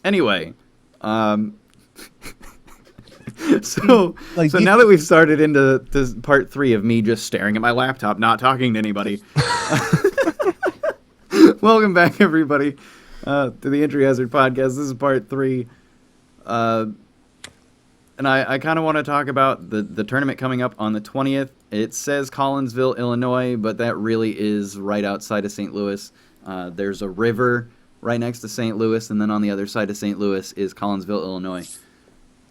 Anyway, um, so Like now that we've started into this part 3 of me just staring at my laptop, not talking to anybody, welcome back, everybody, to the Entry Hazard Podcast. This is part 3. And I kind of want to talk about the tournament coming up on the 20th. It says Collinsville, Illinois, but that really is right outside of St. Louis. There's a river right next to St. Louis, and then on the other side of St. Louis is Collinsville, Illinois.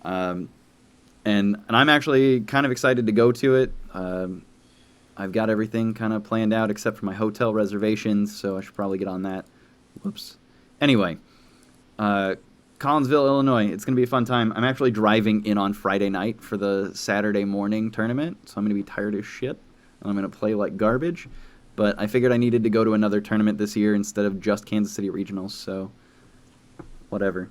And I'm actually kind of excited to go to it. I've got everything kind of planned out except for my hotel reservations, so I should probably get on that. Whoops. Anyway, Collinsville, Illinois. It's going to be a fun time. I'm actually driving in on Friday night for the Saturday morning tournament, so I'm going to be tired as shit, and I'm going to play like garbage. But I figured I needed to go to another tournament this year instead of just Kansas City Regionals, so whatever.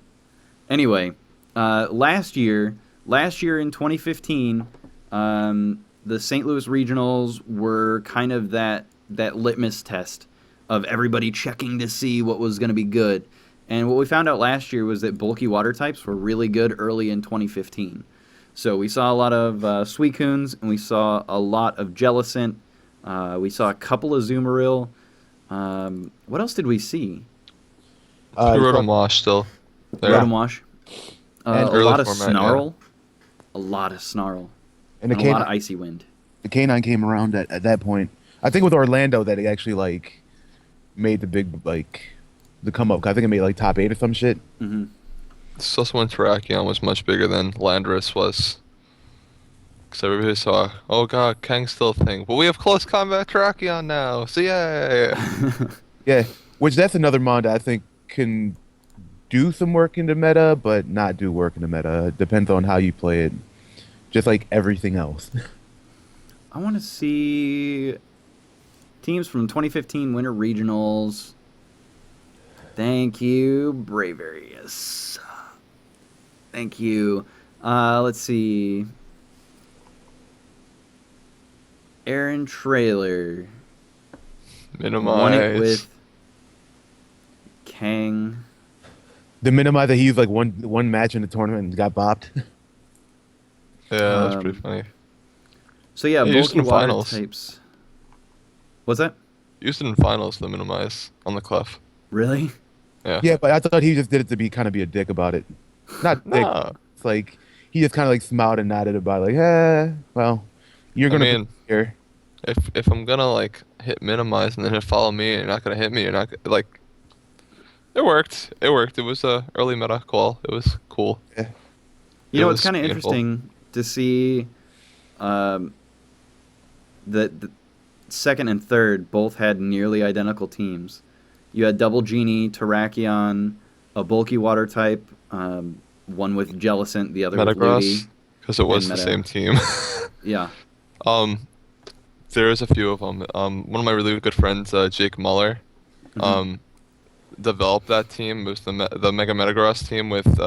Anyway, last year in 2015, the St. Louis Regionals were kind of that litmus test of everybody checking to see what was going to be good. And what we found out last year was that bulky water types were really good early in 2015. So we saw a lot of Suicunes, and we saw a lot of Jellicent. We saw a couple of Zoomeril. What else did we see? Rotom Wash still. Rotom Wash. A early lot of format, Snarl. Yeah. A lot of Snarl. And a lot of Icy Wind. The Canine came around at that point. I think with Orlando that it actually made the big the come up. I think it made top 8 or some shit. Mm-hmm. It's also when Terrakion was much bigger than Landorus was. Because everybody saw, oh god, Kang's still a thing. Well, we have close combat Terrakion now, so yeah. Yeah, which that's another mod that I think can do some work in the meta, but not do work in the meta. It depends on how you play it. Just like everything else. I want to see teams from 2015 Winter Regionals. Thank you, Bravarius. Thank you. Let's see. Aaron Trailer. Minimize. Won it with Kang. The Minimize that he used one match in the tournament and got bopped. Yeah, that's pretty funny. So yeah, used bulky in water finals. types. What's that? Used it in finals, the Minimize, on the Clef. Really? Yeah, but I thought he just did it to kind of be a dick about it. Not dick. Nah. It's he just kind of smiled and nodded about well, you're gonna be here. If I'm gonna hit Minimize and then hit follow me and you're not gonna hit me, you're not it worked. It worked. It was a early meta call. It was cool. Yeah. You know, it's kind of interesting to see that the second and third both had nearly identical teams. You had Double Genie, Terrakion, a bulky water type, one with Jellicent, the other with Ludi. Because it was the same team. Yeah. There's a few of them. One of my really good friends, Jake Muller, developed that team. It was the Mega Metagross team with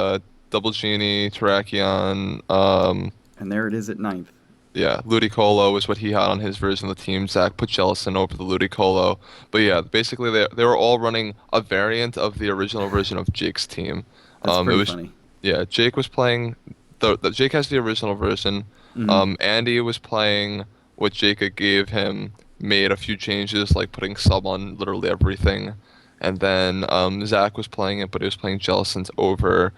Double Genie, Terrakion. And there it is at 9th. Yeah, Ludicolo was what he had on his version of the team. Zach put Jellicent over the Ludicolo. But yeah, basically they were all running a variant of the original version of Jake's team. That's pretty funny. Yeah, Jake was playing... Jake has the original version. Andy was playing what Jake gave him, made a few changes, like putting sub on literally everything. And then Zach was playing it, but he was playing Jellicent over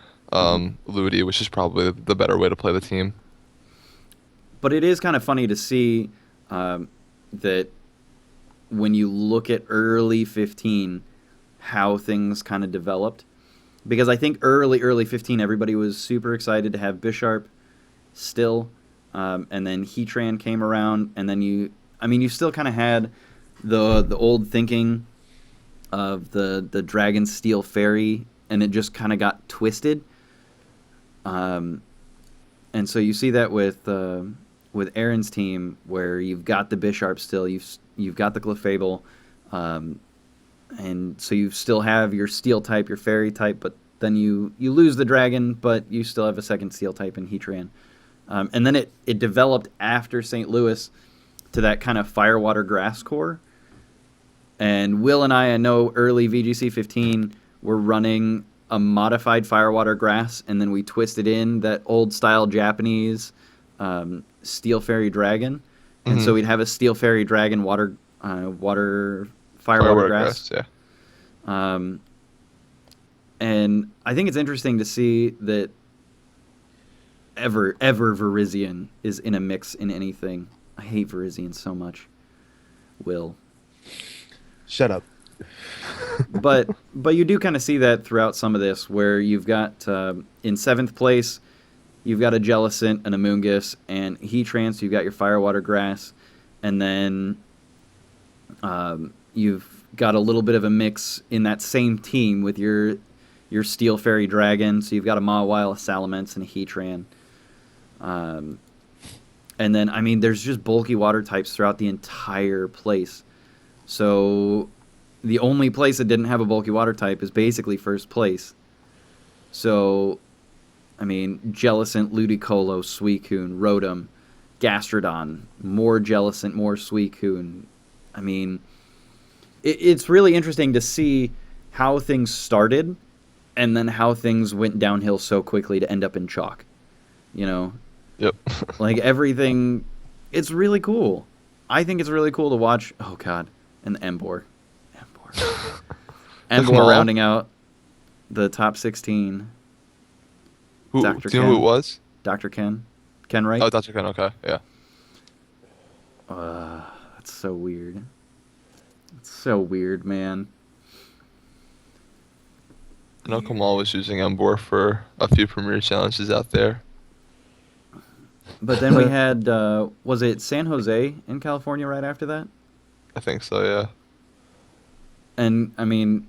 Ludi, which is probably the better way to play the team. But it is kind of funny to see that when you look at early 15, how things kind of developed. Because I think early 15, everybody was super excited to have Bisharp still. And then Heatran came around. And then you still kind of had the old thinking of the Dragon Steel Fairy. And it just kind of got twisted. And so you see that with Aaron's team, where you've got the Bisharp still, you've got the Clefable, and so you still have your Steel type, your Fairy type, but then you lose the Dragon, but you still have a second Steel type in Heatran. And then it developed after St. Louis to that kind of Firewater Grass core. And Will and I know early VGC 15 were running a modified firewater grass, and then we twisted in that old style Japanese steel fairy dragon, and so Mhm. we'd have a steel fairy dragon water firewater Firewater grass. grass, yeah. Um, and I think it's interesting to see that ever Verizion is in a mix in anything. I hate Verizion so much. Will. Shut up. but you do kind of see that throughout some of this, where you've got in seventh place, you've got a Jellicent, an Amoonguss, and Heatran, so you've got your Firewater Grass, and then you've got a little bit of a mix in that same team with your Steel Fairy Dragon, so you've got a Mawile, a Salamence, and a Heatran. And then, I mean, there's just bulky water types throughout the entire place. So the only place that didn't have a bulky water type is basically first place. So, I mean, Jellicent, Ludicolo, Suicune, Rotom, Gastrodon, more Jellicent, more Suicune. I mean, it's really interesting to see how things started and then how things went downhill so quickly to end up in chalk. You know? Yep. Like, everything, it's really cool. I think it's really cool to watch. Oh, God. And the Emboar. Emboar rounding out the top 16. Who, Dr. do you know who Ken. it was? Dr. Ken. Ken Wright? Oh, Dr. Ken, okay, yeah. That's so weird. It's so weird, man. I know Kamal was using Emboar for a few Premier Challenges out there. But then we had, was it San Jose in California right after that? I think so, yeah. And, I mean,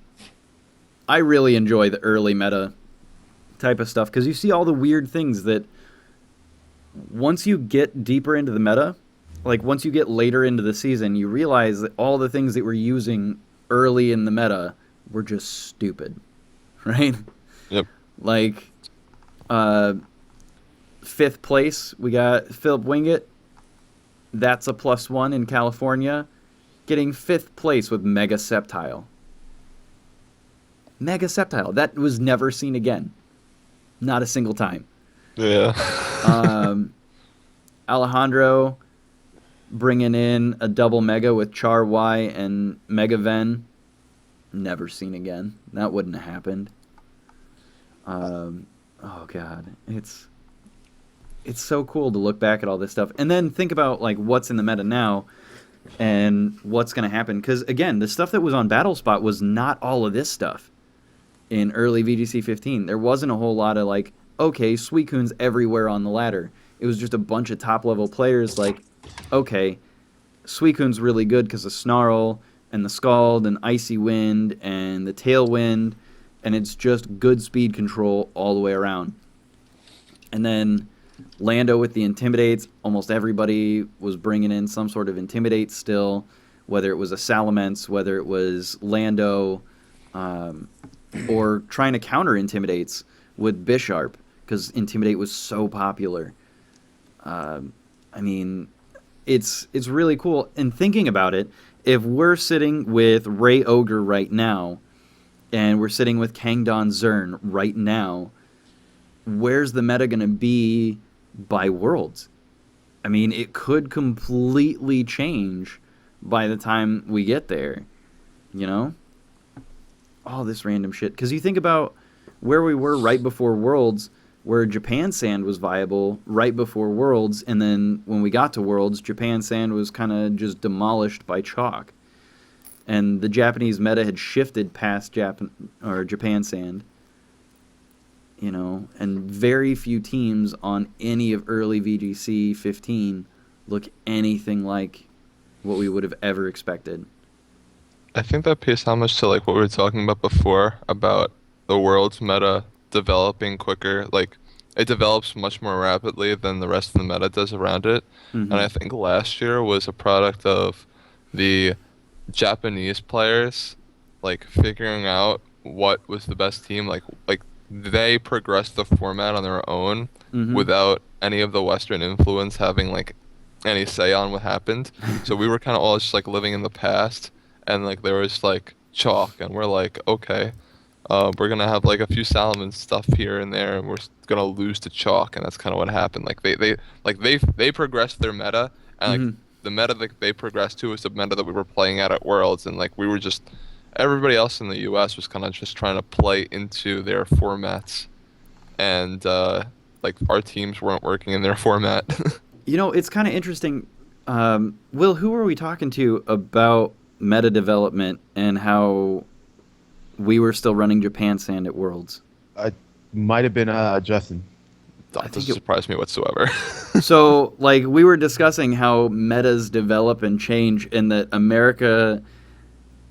I really enjoy the early meta type of stuff, because you see all the weird things that once you get deeper into the meta, like once you get later into the season, you realize that all the things that we're using early in the meta were just stupid, right? Yep. Like, fifth place, we got Philip Wingett. That's a +1 in California. Getting fifth place with Mega Sceptile. Mega Sceptile. That was never seen again. Not a single time. Yeah. Alejandro bringing in a double Mega with Char Y and Mega Ven. Never seen again. That wouldn't have happened. Oh, God. It's so cool to look back at all this stuff. And then think about, like, what's in the meta now and what's going to happen. Because, again, the stuff that was on Battle Spot was not all of this stuff in early VGC 15. There wasn't a whole lot of, like, okay, Suicune's everywhere on the ladder. It was just a bunch of top-level players like, okay, Suicune's really good because of Snarl and the Scald and Icy Wind and the Tailwind, and it's just good speed control all the way around. And then Lando with the Intimidates, almost everybody was bringing in some sort of Intimidate still, whether it was a Salamence, whether it was Lando, or trying to counter Intimidates with Bisharp, because Intimidate was so popular. I mean, it's really cool. And thinking about it, if we're sitting with Ray Ogre right now, and we're sitting with Kangdon Zern right now, where's the meta going to be by Worlds? I mean, it could completely change by the time we get there, you know? All this random shit. Because you think about where we were right before Worlds, where Japan Sand was viable right before Worlds, and then when we got to Worlds, Japan Sand was kind of just demolished by chalk. And the Japanese meta had shifted past Japan Sand. You know, and very few teams on any of early VGC 15 look anything like what we would have ever expected. I think that pays homage to, like, what we were talking about before, about the world's meta developing quicker. Like, it develops much more rapidly than the rest of the meta does around it. Mm-hmm. And I think last year was a product of the Japanese players, like, figuring out what was the best team. Like they progressed the format on their own without any of the Western influence having, like, any say on what happened. So we were kind of all just, like, living in the past, and, like, there was, like, chalk, and we're like, okay, We're gonna have like a few Salomon stuff here and there, and we're gonna lose to chalk, and that's kind of what happened. Like they progressed their meta, and like Hmm. the meta that they progressed to was the meta that we were playing at Worlds, and like we were just everybody else in the U.S. was kind of just trying to play into their formats, and like our teams weren't working in their format. It's kind of interesting. Will, who were we talking to about meta development and how we were still running Japan Sand at Worlds? I might have been Justin. That doesn't surprise me whatsoever. So, like, we were discussing how metas develop and change, and that America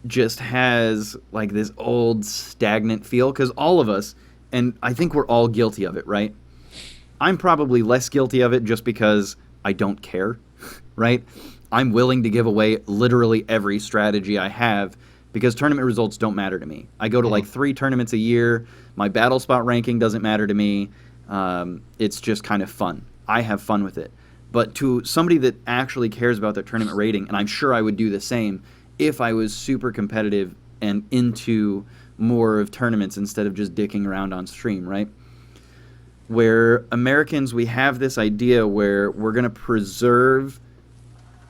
just has, like, this old stagnant feel. Because all of us, and I think we're all guilty of it, right? I'm probably less guilty of it just because I don't care, right? I'm willing to give away literally every strategy I have because tournament results don't matter to me. I go to like 3 tournaments a year. My battle spot ranking doesn't matter to me. It's just kind of fun. I have fun with it. But to somebody that actually cares about their tournament rating, and I'm sure I would do the same if I was super competitive and into more of tournaments instead of just dicking around on stream, right? Where Americans, we have this idea where we're going to preserve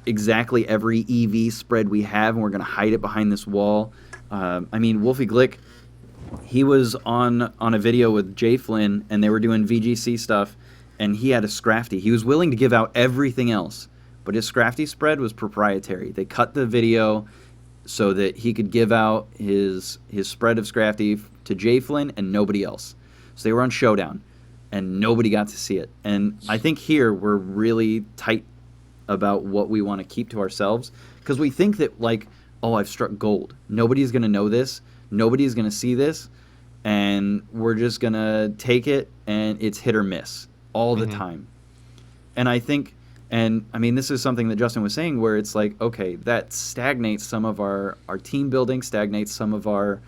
exactly every EV spread we have, and we're going to hide it behind this wall. I mean, Wolfie Glick, he was on a video with Jay Flynn, and they were doing VGC stuff, and he had a Scrafty. He was willing to give out everything else, but his Scrafty spread was proprietary. They cut the video so that he could give out his spread of Scrafty to Jay Flynn and nobody else. So they were on Showdown, and nobody got to see it. And I think here we're really tight about what we want to keep to ourselves because we think that, like, oh, I've struck gold. Nobody's going to know this. Nobody's going to see this. And we're just going to take it, and it's hit or miss all the time. And I think, and I mean, this is something that Justin was saying where it's like, okay, that stagnates some of our team building, stagnates some of our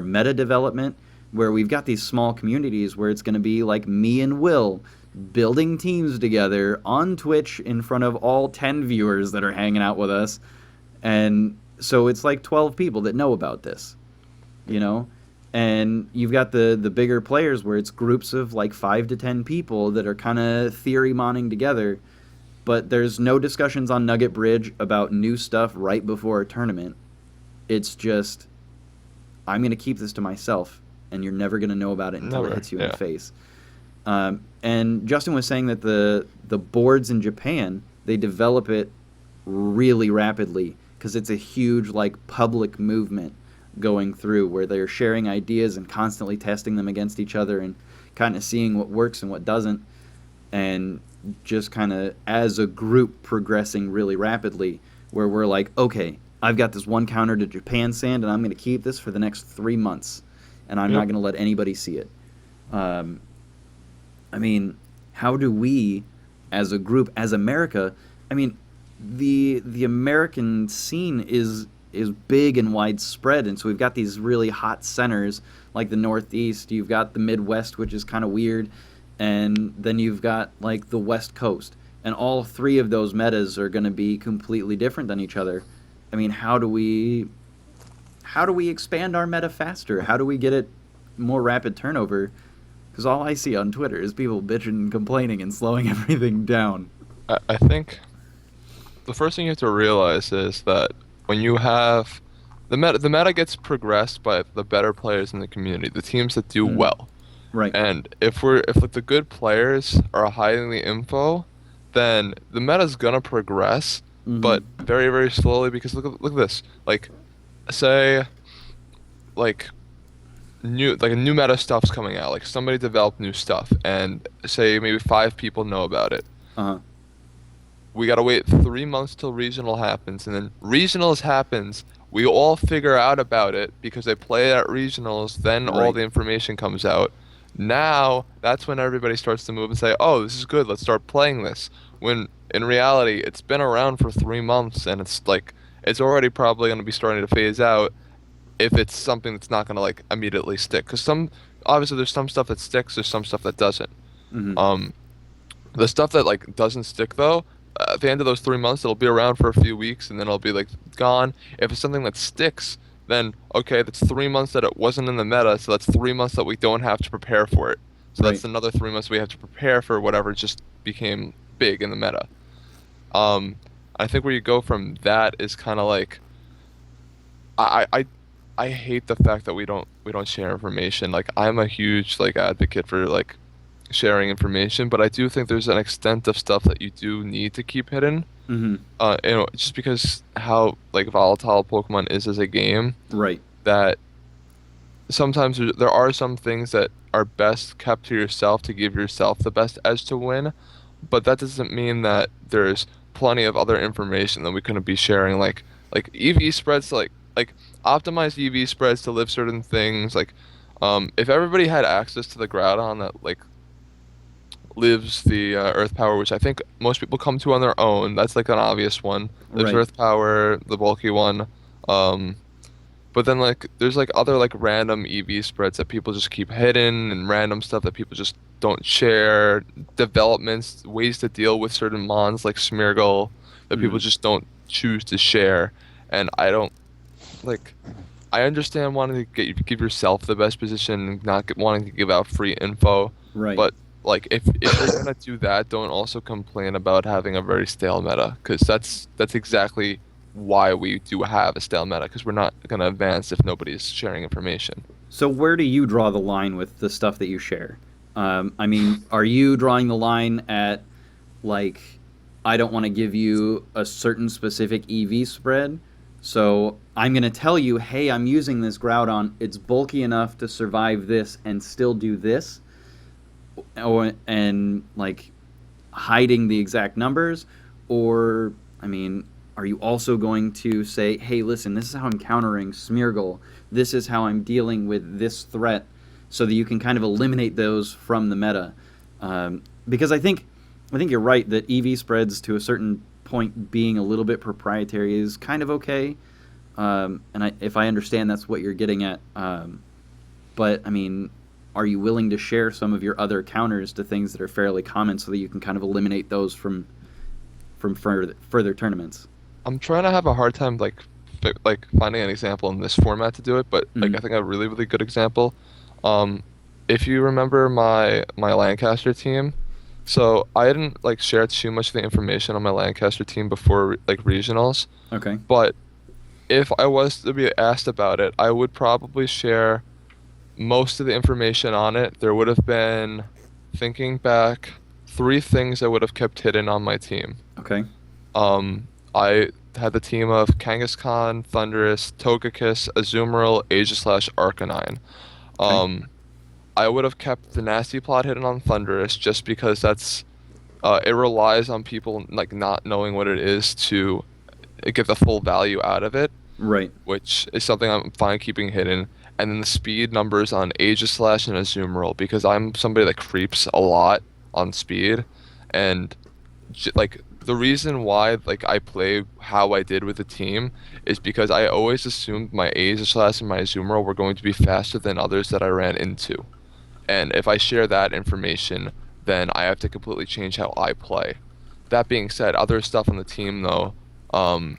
meta development, where we've got these small communities where it's going to be like me and Will building teams together on Twitch in front of all 10 viewers that are hanging out with us. And so it's like 12 people that know about this, you know? And you've got the bigger players where it's groups of like 5 to 10 people that are kind of theory moning together. But there's no discussions on Nugget Bridge about new stuff right before a tournament. It's just, I'm going to keep this to myself, and you're never going to know about it until it hits you in the face. And Justin was saying that the boards in Japan, they develop it really rapidly because it's a huge like public movement going through where they're sharing ideas and constantly testing them against each other and kind of seeing what works and what doesn't, and just kind of as a group progressing really rapidly where we're like, okay, I've got this one counter to Japan Sand and I'm going to keep this for the next 3 months and I'm not going to let anybody see it. I mean, how do we, as a group, as America, I mean, the American scene is big and widespread, and so we've got these really hot centers like the Northeast. You've got the Midwest, which is kind of weird, and then you've got like the West Coast, and all 3 of those metas are going to be completely different than each other. I mean, how do we expand our meta faster? How do we get it more rapid turnover? Because all I see on Twitter is people bitching and complaining and slowing everything down. I think the first thing you have to realize is that when you have the meta gets progressed by the better players in the community, the teams that do well. Right. And if like the good players are hiding the info, then the meta's gonna progress, but very, very slowly because look at this. Like, say, like new meta stuff's coming out. Like somebody developed new stuff, and say maybe 5 people know about it. We gotta wait 3 months till regional happens, and then regionals happens. We all figure out about it because they play at regionals. Then all the information comes out. Now that's when everybody starts to move and say, "Oh, this is good. Let's start playing this." When in reality, it's been around for 3 months, and it's like it's already probably gonna be starting to phase out. If it's something that's not going to like immediately stick, because obviously there's some stuff that sticks, there's some stuff that doesn't. The stuff that like doesn't stick though, at the end of those 3 months, it'll be around for a few weeks and then it'll be like gone. If it's something that sticks, then okay, that's 3 months that it wasn't in the meta, so that's 3 months that we don't have to prepare for it. So Right. that's another 3 months we have to prepare for whatever just became big in the meta. Um, I think where you go from that is kind of like I, I I I hate the fact that we don't share information. Like I'm a huge like advocate for like sharing information, but I do think there's an extent of stuff that you do need to keep hidden. Mm-hmm. Just because how like volatile Pokemon is as a game, Right. that sometimes there are some things that are best kept to yourself to give yourself the best edge to win, but that doesn't mean that there's plenty of other information that we couldn't be sharing, like EV spreads, like optimized EV spreads to live certain things. Like, if everybody had access to the Groudon that like lives the Earth Power, which I think most people come to on their own, that's like an obvious one. Lives Right. Earth Power, the bulky one. Um, but then like there's like other like random EV spreads that people just keep hidden, and random stuff that people just don't share. Developments, ways to deal with certain mons like Smeargle that Mm-hmm. people just don't choose to share. And I don't like. I understand wanting to give yourself the best position, and not wanting to give out free info, Right. but like if you're gonna do that, don't also complain about having a very stale meta, because that's exactly why we do have a stale meta, because we're not gonna advance if nobody's sharing information. So where do you draw the line with the stuff that you share? I mean, are you drawing the line at like I don't want to give you a certain specific EV spread, so I'm going to tell you, hey, I'm using this Groudon. It's bulky enough to survive this and still do this, and like hiding the exact numbers, or I mean, are you also going to say, hey, listen, this is how I'm countering Smeargle. This is how I'm dealing with this threat, so that you can kind of eliminate those from the meta. Because I think you're right that EV spreads to a certain point being a little bit proprietary is kind of okay. If I understand that's what you're getting at. But I mean, are you willing to share some of your other counters to things that are fairly common so that you can kind of eliminate those from further tournaments? I'm trying to have a hard time like finding an example in this format to do it, but like Mm-hmm. I think a really really good example. Um, if you remember my Lancaster team, so I didn't like share too much of the information on my Lancaster team before like regionals, Okay. but if I was to be asked about it, I would probably share most of the information on it. There would have been, thinking back, three things I would have kept hidden on my team. Okay. I had the team of Kangaskhan, Thundurus, Togekiss, Azumarill, Aegislash, Arcanine. Okay. Um, I would have kept the Nasty Plot hidden on Thundurus just because it relies on people like not knowing what it is to get the full value out of it, Right. which is something I'm fine keeping hidden. And then the speed numbers on Aegislash and Azumarill, because I'm somebody that creeps a lot on speed, and like the reason why like I play how I did with the team is because I always assumed my Aegislash and my Azumarill were going to be faster than others that I ran into. And if I share that information, then I have to completely change how I play. That being said, other stuff on the team though, um,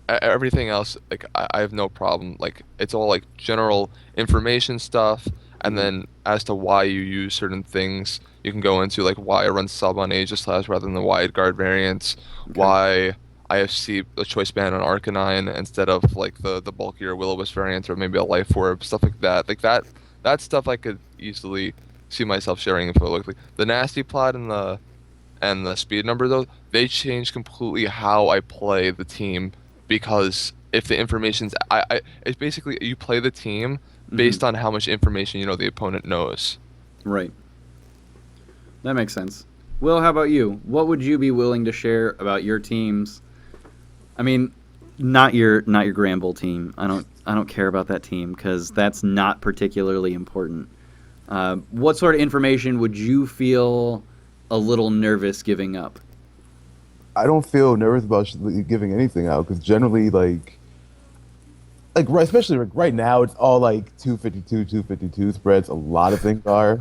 everything else, like I have no problem. Like it's all like general information stuff, and Mm-hmm. then as to why you use certain things, you can go into like why I run sub on Aegislash rather than the wide guard variants, Okay. why I have C a choice band on Arcanine instead of like the bulkier Will-O-Wisp variant, or maybe a Life Orb, stuff like that. Like that stuff I could easily see myself sharing info. Like the nasty plot and the speed number though, they change completely how I play the team, because if the information's it's basically you play the team Mm-hmm. based on how much information you know the opponent knows. Right. That makes sense. Will, how about you? What would you be willing to share about your teams? I mean, not your Granville team. I don't care about that team because that's not particularly important. What sort of information would you feel a little nervous giving up? I don't feel nervous about giving anything out because generally, like right, especially like right now, it's all like 252, 252 spreads. A lot of things are,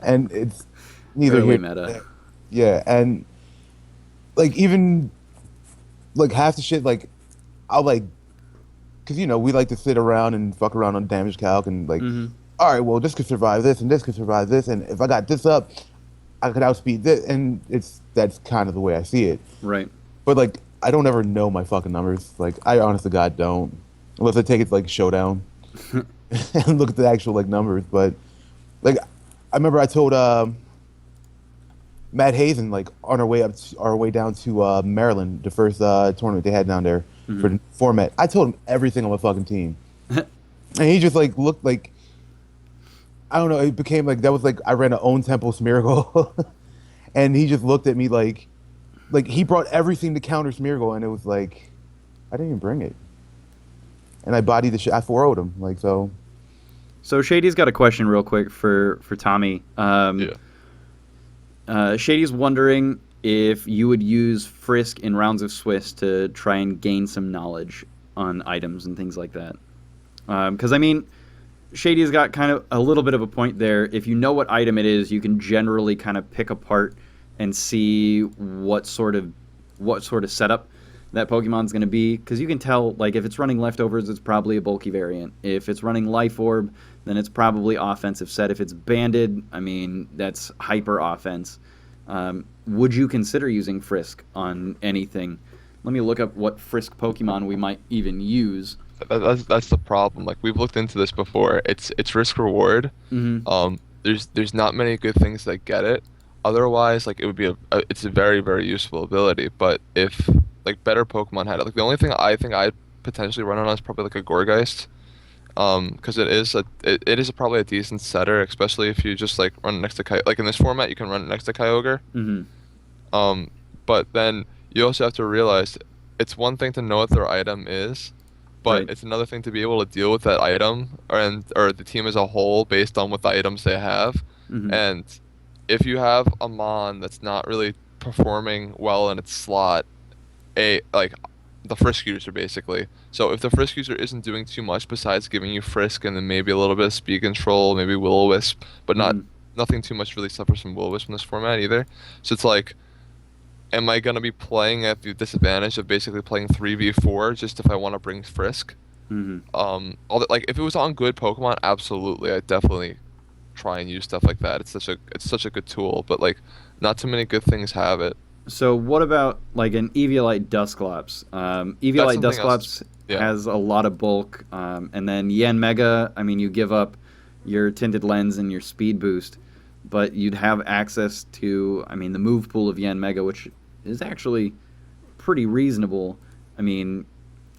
and it's neither Early here. meta. Yeah, and like even like half the shit, like I'll like because we like to sit around and fuck around on damage calc and like, Mm-hmm. all right, well this could survive this and this could survive this, and if I got this up, I could outspeed this, and that's kind of the way I see it. Right. But like, I don't ever know my fucking numbers. Like, I honest to God don't, unless I take it to like showdown and look at the actual like numbers. But like, I remember I told Matt Hazen like on our way down to Maryland, the first tournament they had down there for Mm-hmm. the format. I told him everything on my fucking team, and he just like looked like, I don't know. It became like that was like I ran an own tempo Smeargle, and he just looked at me like he brought everything to counter Smeargle, and it was like I didn't even bring it, and I bodied the shit. I 4-0'd him like so. So Shady's got a question real quick for Tommy. Shady's wondering if you would use Frisk in rounds of Swiss to try and gain some knowledge on items and things like that. Because I mean, Shady's got kind of a little bit of a point there. If you know what item it is, you can generally kind of pick apart and see what sort of setup that Pokemon's going to be. Because you can tell, like, if it's running leftovers, it's probably a bulky variant. If it's running Life Orb, then it's probably offensive set. If it's banded, I mean, that's hyper offense. Would you consider using Frisk on anything? Let me look up what Frisk Pokemon we might even use. That's the problem. Like we've looked into this before. It's risk reward. Mm-hmm. There's not many good things that get it. Otherwise, like it would be it's a very very useful ability. But if like better Pokemon had it, like the only thing I think I'd potentially run it on is probably like a Gourgeist. Because it is probably a decent setter, especially if you just like run it next to like in this format you can run it next to Kyogre. Mm-hmm. But then you also have to realize it's one thing to know what their item is, but Right. it's another thing to be able to deal with that item or the team as a whole based on what the items they have. Mm-hmm. And if you have a Mon that's not really performing well in its slot, like the Frisk user basically. So if the Frisk user isn't doing too much besides giving you Frisk and then maybe a little bit of speed control, maybe Will-O-Wisp, but Mm-hmm. nothing too much really suffers from Will-O-Wisp in this format either. So it's like, am I gonna be playing at the disadvantage of basically playing 3v4 just if I want to bring Frisk? Mm-hmm. Like if it was on good Pokemon, absolutely, I'd definitely try and use stuff like that. It's such a good tool, but like not too many good things have it. So what about like an Eviolite Dusclops? That's Eviolite something else. Dusclops Yeah. has a lot of bulk, and then Yen Mega. I mean, you give up your tinted lens and your speed boost, but you'd have access to, I mean, the move pool of Yen Mega, which is actually pretty reasonable. I mean,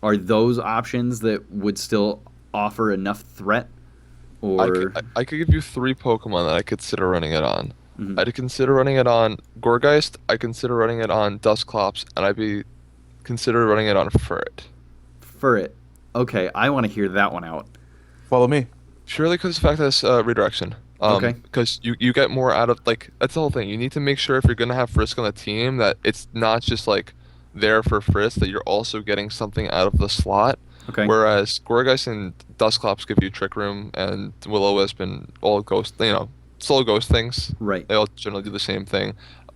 are those options that would still offer enough threat, or? I could give you three Pokemon that I consider running it on. Mhm. I'd consider running it on Gourgeist, I consider running it on Dusclops, and consider running it on Furret. For it? Okay, I want to hear that one out. Follow me. Purely because of the fact that it's redirection. Okay. Because you get more out of, like, that's the whole thing. You need to make sure if you're going to have Frisk on the team that it's not just, like, there for Frisk, that you're also getting something out of the slot. Okay. Whereas Gourgeist and Dusclops give you Trick Room and Will-O-Wisp and all ghost, solo ghost things. Right. They all generally do the same thing.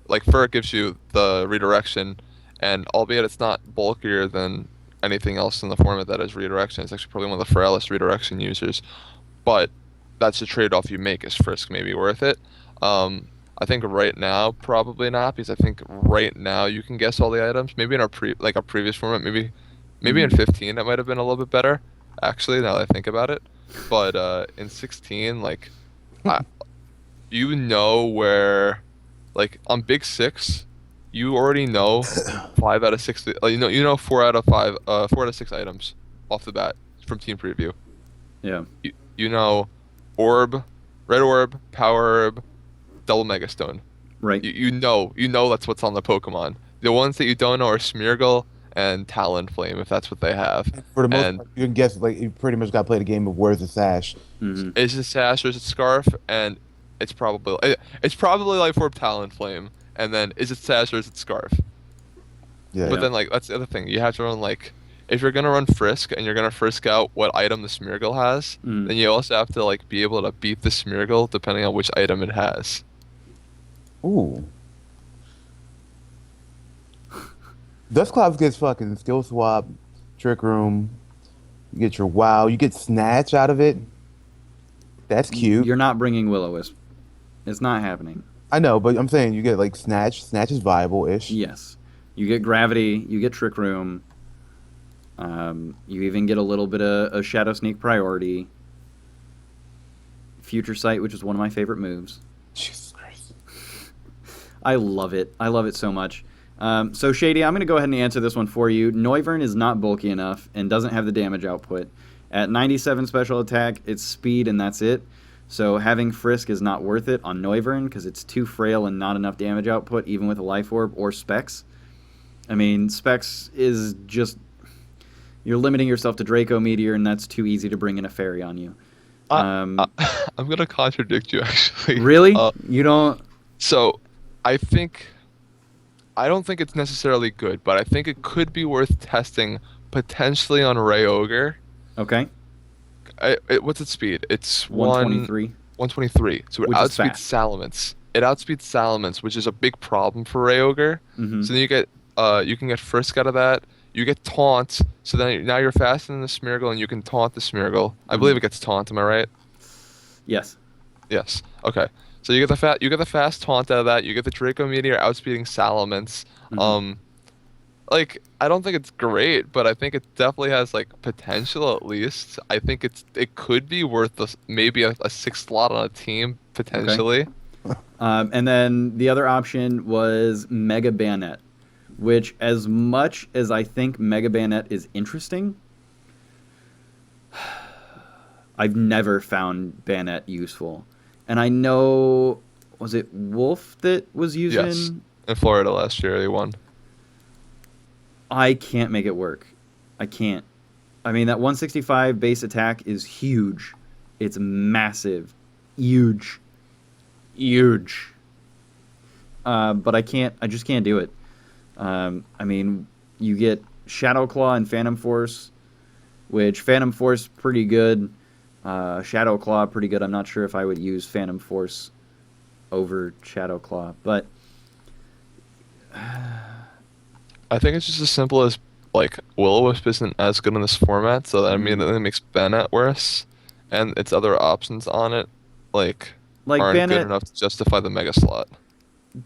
Like Furret gives you the redirection, and albeit it's not bulkier than anything else in the format that is redirection, it's actually probably one of the frailest redirection users. But that's the trade-off you make. Is Frisk maybe worth it? I think right now probably not, because I think right now you can guess all the items. Maybe in our previous format, maybe in 15 it might have been a little bit better. Actually, now that I think about it, but in 16, like, I, you know where, like on Big Six, you already know 5 out of 6. You know 4 out of 6 items off the bat from Team Preview. Yeah. You know, Orb, Red Orb, Power Herb, Double Mega Stone. Right. You know that's what's on the Pokemon. The ones that you don't know are Smeargle and Talonflame, if that's what they have. For the most And part, you can guess like you pretty much got to play the game of where's the sash. Mm-hmm. is it Sash or is it Scarf? And it's probably Life Orb Talonflame. And then is it Sash or is it Scarf? Yeah. But then like that's the other thing. You have to run like if you're gonna run Frisk and you're gonna Frisk out what item the Smeargle has, Mm. then you also have to like be able to beat the Smeargle depending on which item it has. Ooh. Dusclops gets fucking skill swap, trick room, You get your wow. You get snatch out of it. That's cute. You're not bringing Will-O-Wisp. It's not happening. I know, but I'm saying you get like snatch. Snatch is viable-ish. Yes. You get Gravity, you get Trick Room, you even get a little bit of Shadow Sneak Priority, Future Sight, which is one of my favorite moves. Jesus Christ. I love it. I love it so much. So, Shady, I'm going to go ahead and answer this one for you. Noivern is not bulky enough and doesn't have the damage output. At 97 special attack, it's speed and that's it. So having Frisk is not worth it on Noivern because it's too frail and not enough damage output, even with a Life Orb or Specs. I mean, Specs is just... You're limiting yourself to Draco Meteor, and that's too easy to bring in a Fairy on you. I'm gonna contradict you actually. Really? You don't... So, I think I don't think it's necessarily good, but I think it could be worth testing potentially on Ray Ogre. Okay. What's its speed? It's 123. 123. So it Which is outspeeds fast. Salamence. It outspeeds Salamence, which is a big problem for Ray Ogre. Mm-hmm. So then you can get Frisk out of that. You get Taunt. So then now you're faster than the Smeargle, and you can taunt the Smeargle. I believe it gets Taunt. Am I right? Yes. Yes. Okay. So you get the fast taunt out of that. You get the Draco Meteor outspeeding Salamence. Mm-hmm. Like I don't think it's great, but I think it definitely has like potential at least. I think it could be worth maybe a sixth slot on a team potentially. And then the other option was Mega Bayonet, which as much as I think Mega Bayonet is interesting, I've never found Bayonet useful. And I know, was it Wolf that was using? Yes. In Florida last year, they won. I can't make it work. I can't. I mean, that 165 base attack is huge. It's massive. Huge. Huge. But I just can't do it. I mean, you get Shadow Claw and Phantom Force, which Phantom Force pretty good. Shadow Claw pretty good. I'm not sure if I would use Phantom Force over Shadow Claw, but I think it's just as simple as like Will-O-Wisp isn't as good in this format, so that immediately makes Bennett worse, and its other options on it like aren't good Bennett, enough to justify the mega slot.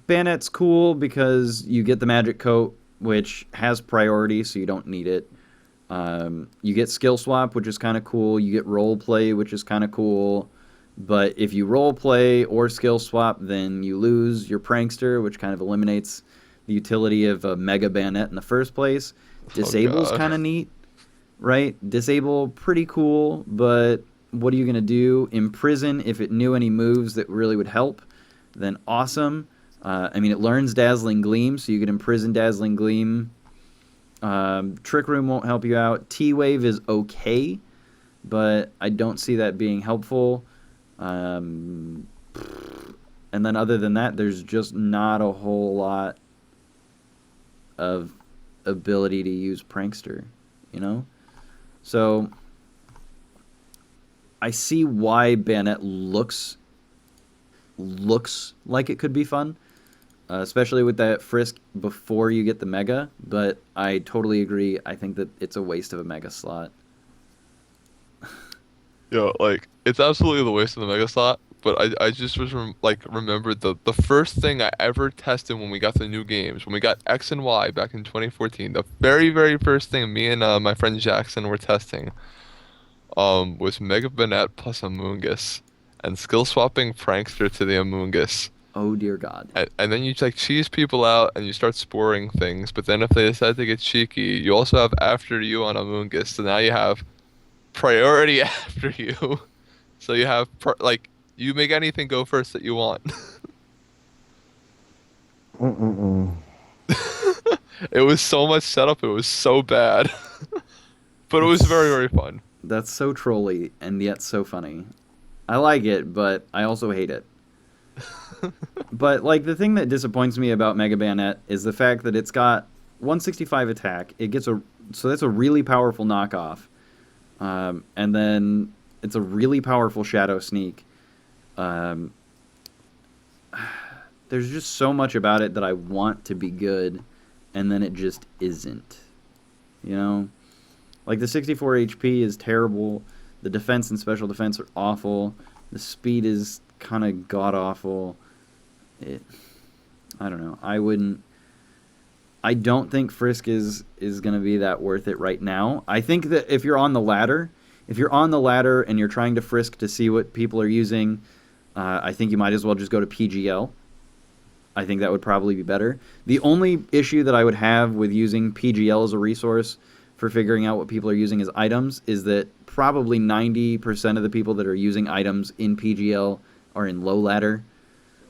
Bannett's cool because you get the Magic Coat, which has priority, so you don't need it. You get Skill Swap, which is kind of cool. You get Role Play, which is kind of cool. But if you Role Play or Skill Swap, then you lose your Prankster, which kind of eliminates the utility of a Mega Bayonet in the first place. Disable's kind of neat, right? Disable, pretty cool, but what are you going to do? Imprison, if it knew any moves that really would help, then awesome. I mean, it learns Dazzling Gleam, so you can Imprison Dazzling Gleam. Trick Room won't help you out. T-Wave is okay, but I don't see that being helpful. And then other than that, there's just not a whole lot of ability to use Prankster, you know? So I see why Bayonet looks like it could be fun. Especially with that Frisk before you get the Mega, but I totally agree. I think that it's a waste of a Mega slot. Like it's absolutely the waste of the mega slot. But I just remembered the first thing I ever tested when we got the new games, when we got X and Y back in 2014. The very first thing me and my friend Jackson were testing was Mega Banette plus Amoonguss and skill swapping Prankster to the Amoonguss. Oh dear God. And then you like cheese people out and you start sporing things, but then if they decide to get cheeky, you also have After You on Amoonguss, so now you have priority after you. So you have you make anything go first that you want. It was so much setup, it was so bad. But it was very fun. That's so trolly and yet so funny. I like it, but I also hate it. But like the thing that disappoints me about Mega Bayonet is the fact that it's got 165 attack. It gets so that's a really powerful knockoff. And then it's a really powerful Shadow Sneak. There's just so much about it that I want to be good, and then it just isn't. You know? Like, the 64 HP is terrible. The defense and special defense are awful. The speed is kind of god-awful. I don't know. I don't think Frisk is going to be that worth it right now. I think that if you're on the ladder and you're trying to Frisk to see what people are using, I think you might as well just go to PGL. I think that would probably be better. The only issue that I would have with using PGL as a resource for figuring out what people are using as items is that probably 90% of the people that are using items in PGL are in low ladder.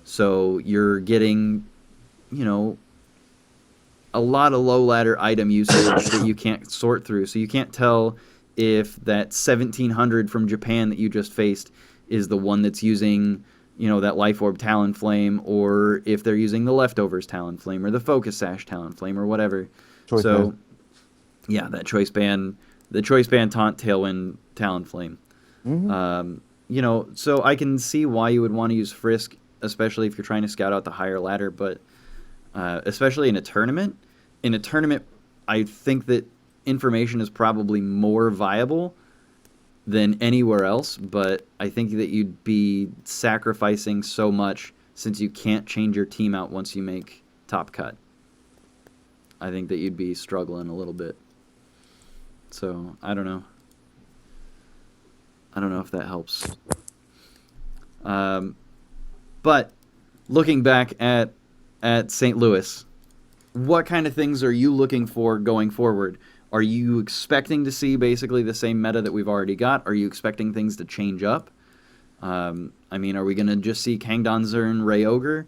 So you're getting, a lot of low ladder item usage that you can't sort through. So you can't tell if that 1700 from Japan that you just faced is the one that's using, that Life Orb Talonflame, or if they're using the Leftovers Talonflame or the Focus Sash Talonflame or whatever. Choice band. Yeah, the Choice Band Taunt Tailwind Talonflame. So I can see why you would want to use Frisk, especially if you're trying to scout out the higher ladder, but especially in a tournament. In a tournament, I think that information is probably more viable than anywhere else, but I think that you'd be sacrificing so much since you can't change your team out once you make top cut. I think that you'd be struggling a little bit. So, I don't know. I don't know if that helps. But looking back at St. Louis, what kind of things are you looking for going forward? Are you expecting to see basically the same meta that we've already got? Are you expecting things to change up? Are we going to just see Kangdanzer and Rayogre?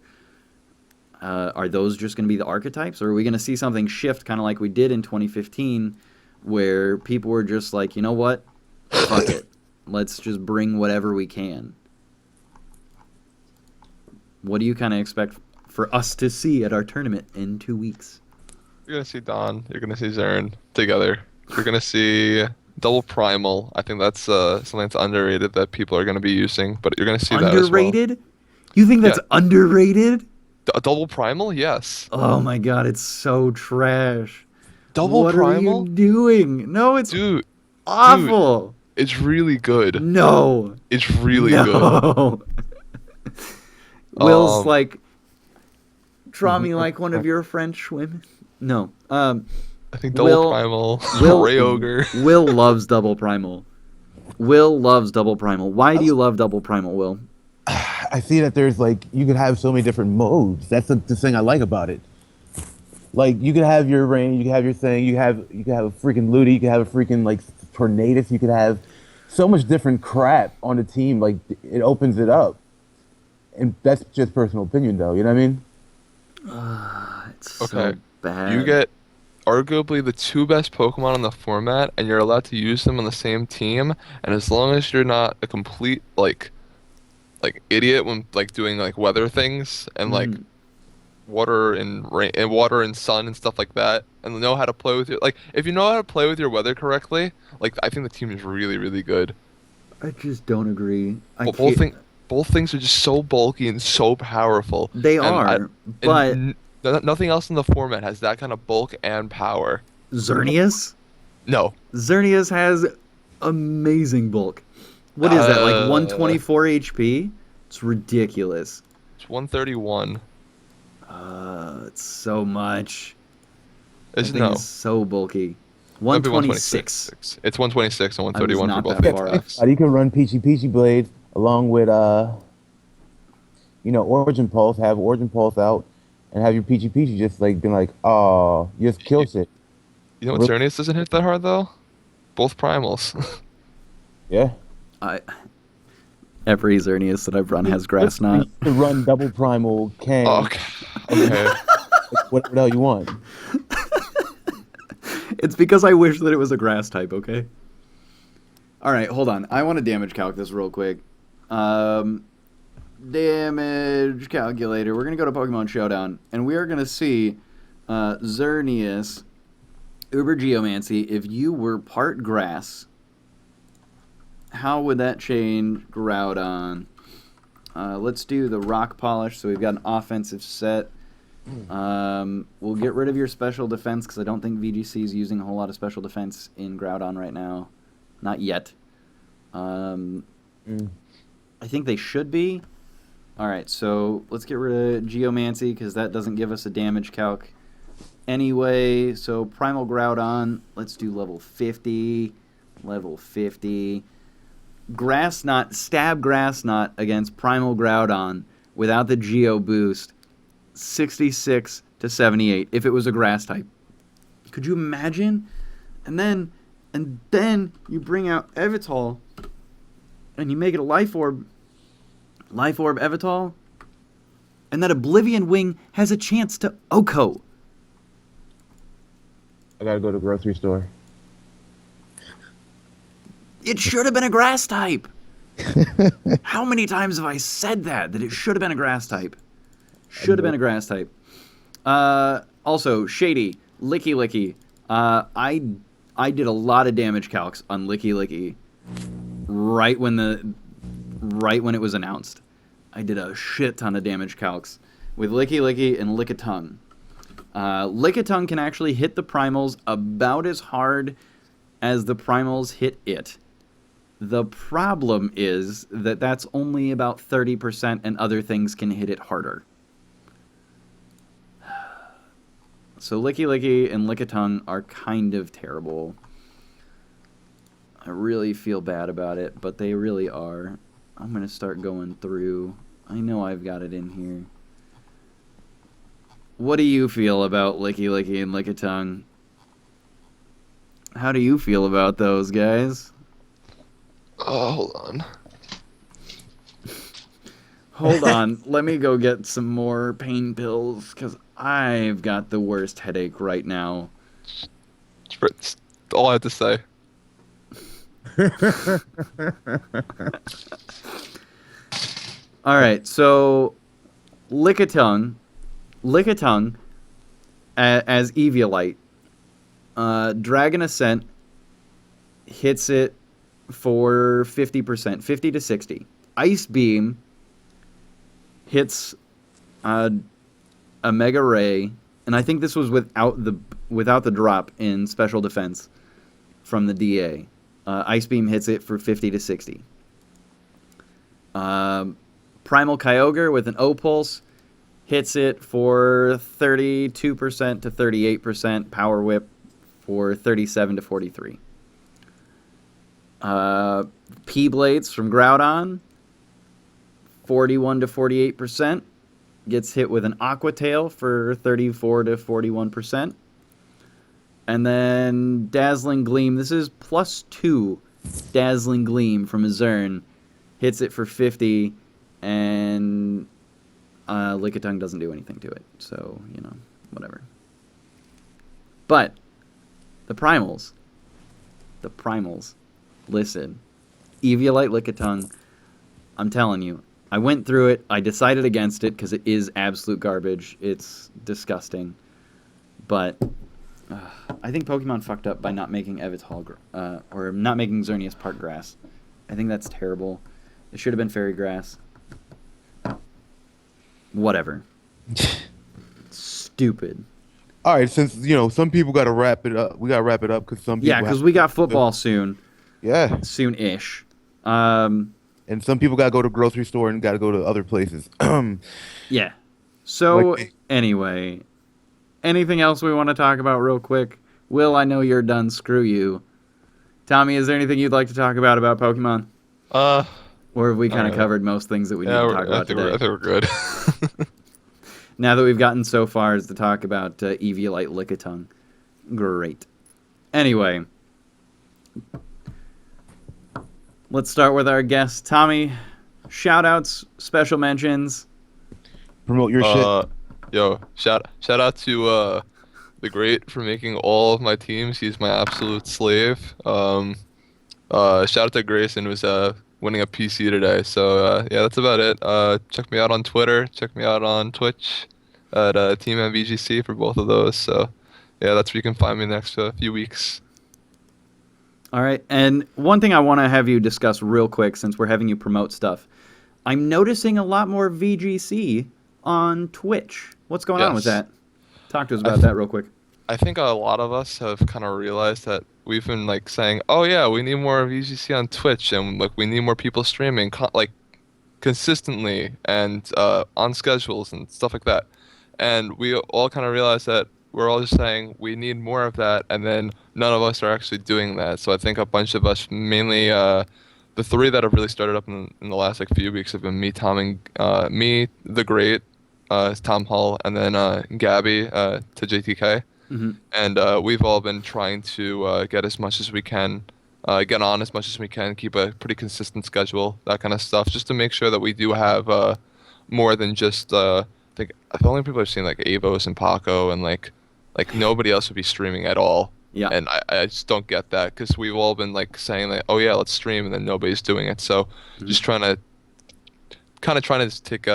Are those just going to be the archetypes? Or are we going to see something shift kind of like we did in 2015 where people were just like, you know what? Fuck it. Let's just bring whatever we can. What do you kind of expect for us to see at our tournament in 2 weeks? You're gonna see Don. You're gonna see Zern together. You're gonna see double primal. I think that's something that's underrated that people are gonna be using. But you're gonna see that as well. Underrated? You think that's underrated? A double primal? Yes. Oh my god, it's so trash. Double what primal? What are you doing? No, it's Dude, awful. It's really good. No. It's really good. No. Will's like, draw me like one of your French women. No. I think double primal. Rayogre. Will loves double primal. Will loves double primal. Why do you love double primal, Will? I see that there's you could have so many different modes. That's the thing I like about it. Like, you could have your rain, you could have your thing, you could have a freaking Ludi, you could have a freaking Tornadus, you could have so much different crap on the team. Like, it opens it up. And that's just personal opinion, though. You know what I mean? It's so bad. You get arguably the two best Pokemon in the format, and you're allowed to use them on the same team. And as long as you're not a complete idiot when doing weather things and water and rain and water and sun and stuff like that, and know how to play with if you know how to play with your weather correctly, I think the team is really, really good. I just don't agree. Both things are just so bulky and so powerful. They are, but nothing else in the format has that kind of bulk and power. Xerneas? No. Xerneas has amazing bulk. What is that, 124 HP? It's ridiculous. It's 131. It's so much. It's so bulky. 126. It's 126 and 131 for both attacks. You can run Peachy Blade along with Origin Pulse. Have Origin Pulse out and have your Peachy just being oh, just kills it. You know what Xerneas doesn't hit that hard though? Both primals. Yeah. Every Xerneas that I've run has Grass Knot. To run double primal can. Okay. Whatever the hell you want. It's because I wish that it was a grass type, okay? Alright, hold on. I want to damage calc this real quick. Damage calculator. We're going to go to Pokemon Showdown, and we are going to see Xerneas, Uber Geomancy. If you were part grass, how would that change Groudon? Let's do the Rock Polish. So we've got an offensive set. We'll get rid of your special defense because I don't think VGC is using a whole lot of special defense in Groudon right now. Not yet. I think they should be. All right, so let's get rid of Geomancy because that doesn't give us a damage calc. Anyway, so Primal Groudon, let's do level 50. Level 50. Grass Knot, stab Grass Knot against Primal Groudon without the Geo boost, 66 to 78 if it was a grass type. Could you imagine? And then you bring out Evital and you make it a Life Orb. Life Orb Evital. And that Oblivion Wing has a chance to Oko. I gotta go to the grocery store. It should have been a grass type. How many times have I said that it should have been a grass type? Should have been a grass type. Also, Shady, Licky Licky. I did a lot of damage calcs on Licky Licky right when it was announced. I did a shit ton of damage calcs with Licky Licky and Lickitung. Lickitung can actually hit the primals about as hard as the primals hit it. The problem is that that's only about 30% and other things can hit it harder. So Licky Licky and Lickitung are kind of terrible. I really feel bad about it, but they really are. I'm going to start going through. I know I've got it in here. What do you feel about Licky Licky and Lickitung? How do you feel about those guys? Oh, hold on. Hold on. Let me go get some more pain pills, because I've got the worst headache right now. That's all I have to say. All right, so Lickitung as Eviolite. Dragon Ascent hits it for 50%, 50 to 60. Ice Beam hits a Mega Ray, and I think this was without the drop in special defense from the DA. Ice Beam hits it for 50 to 60. Primal Kyogre with an O-Pulse hits it for 32% to 38%. Power Whip for 37 to 43. P-Blades from Groudon, 41 to 48%. Gets hit with an Aqua Tail for 34 to 41%. And then Dazzling Gleam. This is +2 Dazzling Gleam from Azern. Hits it for 50, and Lickitung doesn't do anything to it. So, whatever. But the primals. Listen. Eviolite Lickitung. I'm telling you. I went through it. I decided against it because it is absolute garbage. It's disgusting. But I think Pokemon fucked up by not making Evital, or not making Xerneas Park Grass. I think that's terrible. It should have been Fairy Grass. Whatever. Stupid. All right, since some people got to wrap it up. We got to wrap it up because some people. Yeah, because we got football soon. Yeah. Soon-ish. And some people got to go to grocery store and got to go to other places. Yeah. So Like- anyway, anything else we want to talk about real quick? Will, I know you're done. Screw you. Tommy, is there anything you'd like to talk about Pokemon? Or have we kind of covered most things that we need to talk about today? I think we're good. Now that we've gotten so far as to talk about Eviolite Lickitung. Great. Anyway, let's start with our guest. Tommy, shout-outs, special mentions. Promote your shit. Yo, shout out to the Great for making all of my teams. He's my absolute slave. Shout out to Grayson, who's winning a PC today. So yeah, that's about it. Check me out on Twitter. Check me out on Twitch at Team MVGC for both of those. So yeah, that's where you can find me in the next few weeks. All right, and one thing I want to have you discuss real quick, since we're having you promote stuff. I'm noticing a lot more VGC on Twitch. What's going on with Yes. that? Talk to us I about th- that real quick. I think a lot of us have kind of realized that we've been like saying, "Oh yeah, we need more VGC on Twitch, and like we need more people streaming like consistently and on schedules and stuff like that." And we all kind of realized that we're all just saying we need more of that, and then none of us are actually doing that. So I think a bunch of us, mainly the three that have really started up in the last like few weeks, have been me, Tom, and me, the Great, Tom Hull, and then Gabby to JTK. Hmm. And we've all been trying to get as much as we can, get on as much as we can, keep a pretty consistent schedule, that kind of stuff, just to make sure that we do have more than just. I think the only people I've seen like Avos and Paco, and like nobody else would be streaming at all. Yeah. And I just don't get that because we've all been like saying like, oh yeah, let's stream, and then nobody's doing it. So Mhm. just trying to just take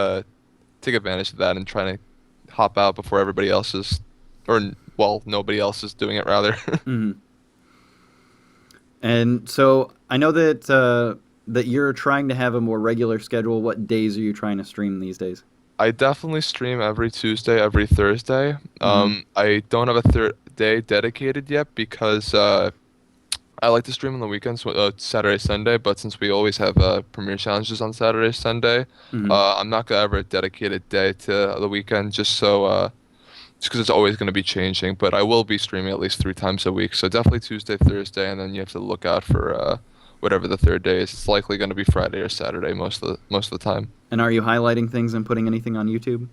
advantage of that and trying to hop out before everybody else is, or well, nobody else is doing it rather. Hmm. And so I know that that you're trying to have a more regular schedule. What days are you trying to stream these days? I definitely stream every Tuesday, every Thursday. Hmm. I don't have a third day dedicated yet because I like to stream on the weekends, Saturday, Sunday. But since we always have premiere challenges on Saturday, Sunday, Hmm. I'm not gonna ever a dedicated day to the weekend just because it's always gonna be changing. But I will be streaming at least 3 times a week. So definitely Tuesday, Thursday, and then you have to look out for whatever the third day is. It's likely gonna be Friday or Saturday most of the time. And are you highlighting things and putting anything on YouTube?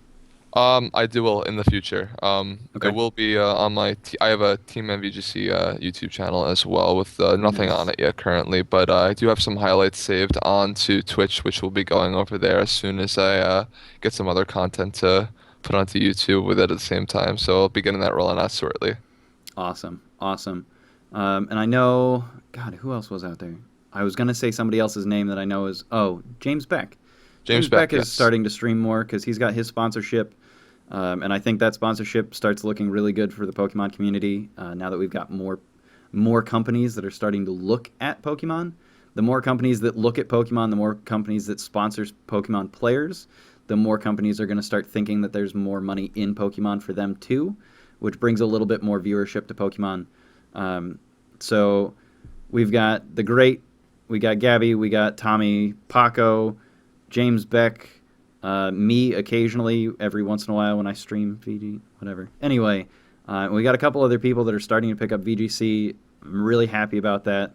I do will in the future. Okay. It will be on I have a Team MVGC YouTube channel as well with nothing Nice. on it yet currently, but I do have some highlights saved onto Twitch, which will be going over there as soon as I get some other content to put onto YouTube with it at the same time. So I'll be getting that rolling out shortly. Awesome. Awesome. And I know, God, who else was out there? I was going to say somebody else's name that I know is, James Beck. James Beck Beck, is yes. starting to stream more because he's got his sponsorship. And I think that sponsorship starts looking really good for the Pokemon community now that we've got more companies that are starting to look at Pokemon. The more companies that look at Pokemon, the more companies that sponsors Pokemon players, the more companies are going to start thinking that there's more money in Pokemon for them too, which brings a little bit more viewership to Pokemon. So we've got the Great, we got Gabby, we got Tommy, Paco, James Beck, me occasionally every once in a while when I stream VG, whatever. Anyway, we got a couple other people that are starting to pick up VGC. I'm really happy about that.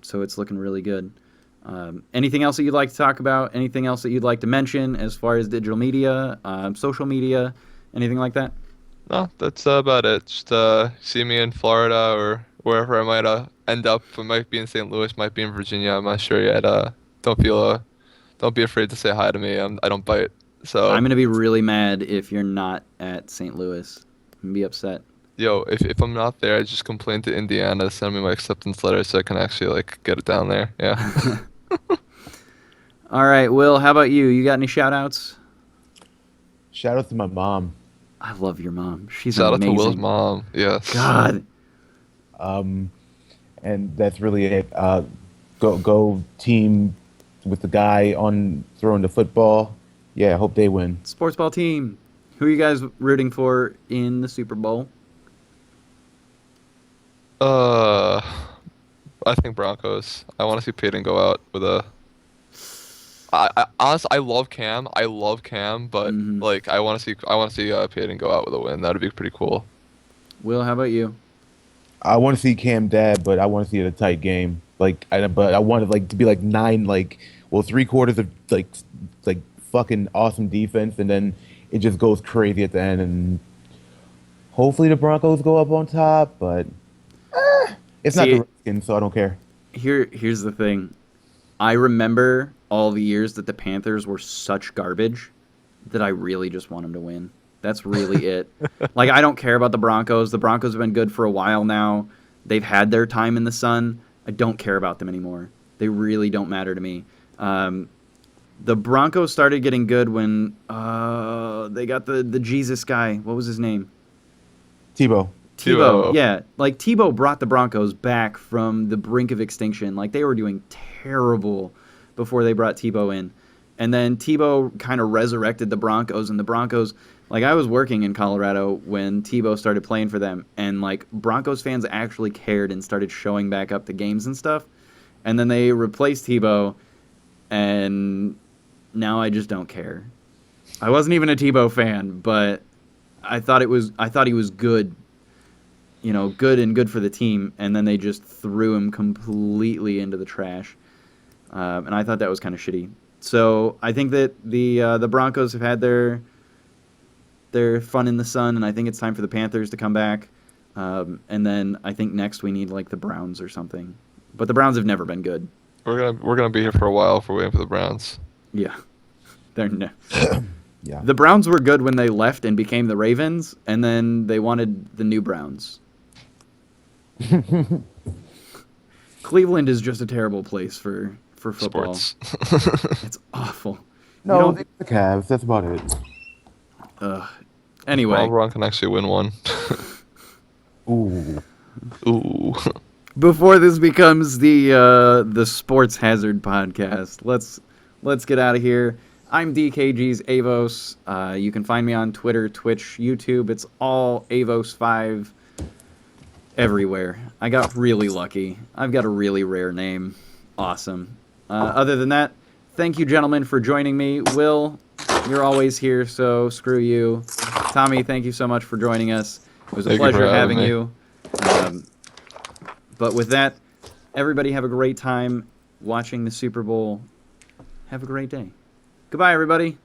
So it's looking really good. Anything else that you'd like to talk about? Anything else that you'd like to mention as far as digital media, social media, anything like that? No, that's about it. Just see me in Florida or wherever I might end up. I might be in St. Louis, might be in Virginia. I'm not sure yet. Don't feel don't be afraid to say hi to me. I don't bite. So, I'm going to be really mad if you're not at St. Louis. I'm going to be upset. yo, if I'm not there, I just complain to Indiana to send me my acceptance letter so I can actually like get it down there. Yeah. All right, Will, how about you? You got any shout outs? Shout out to my mom. I love your mom. She's Shout out to amazing. Will's mom. Yes. God. And that's really it. Go team with the guy on throwing the football. Yeah, I hope they win. Sports ball team. Who are you guys rooting for in the Super Bowl? Uh, I think Broncos. I want to see Peyton go out with a. I honestly, I love Cam. I love Cam, but Mhm. like I want to see Peyton go out with a win. That'd be pretty cool. Will, how about you? I want to see Cam dad, but I want to see it a tight game. But I want it like to be like nine, like 3/4 of like fucking awesome defense, and then it just goes crazy at the end, and hopefully the Broncos go up on top. But it's not See, the Redskins, so I don't care. Here's the thing. I remember all the years that the Panthers were such garbage that I really just want them to win. That's really it. Like, I don't care about the Broncos. The Broncos have been good for a while now. They've had their time in the sun. I don't care about them anymore. They really don't matter to me. The Broncos started getting good when they got the Jesus guy. What was his name? Tebow. Tebow. Yeah. Like, Tebow brought the Broncos back from the brink of extinction. Like, they were doing terrible before they brought Tebow in. And then Tebow kind of resurrected the Broncos, and the Broncos, like I was working in Colorado when Tebow started playing for them, and like Broncos fans actually cared and started showing back up to games and stuff. And then they replaced Tebow, and now I just don't care. I wasn't even a Tebow fan, but I thought he was good, good and good for the team, and then they just threw him completely into the trash, and I thought that was kind of shitty. So I think that the Broncos have had their fun in the sun, and I think it's time for the Panthers to come back, and then I think next we need like the Browns or something, but the Browns have never been good. We're gonna be here for a while if we're waiting for the Browns. Yeah, they're Yeah. The Browns were good when they left and became the Ravens, and then they wanted the new Browns. Cleveland is just a terrible place for football. Sports. It's awful. No, the Cavs. That's about it. Anyway. Well, Ron can actually win one. Ooh. Ooh. Before this becomes the Sports Hazard podcast, let's get out of here. I'm DKG's Avos. You can find me on Twitter, Twitch, YouTube. It's all Avos5 everywhere. I got really lucky. I've got a really rare name. Awesome. Other than that, thank you, gentlemen, for joining me. Will, you're always here, so screw you. Tommy, thank you so much for joining us. It was a pleasure having you. But with that, everybody have a great time watching the Super Bowl. Have a great day. Goodbye, everybody.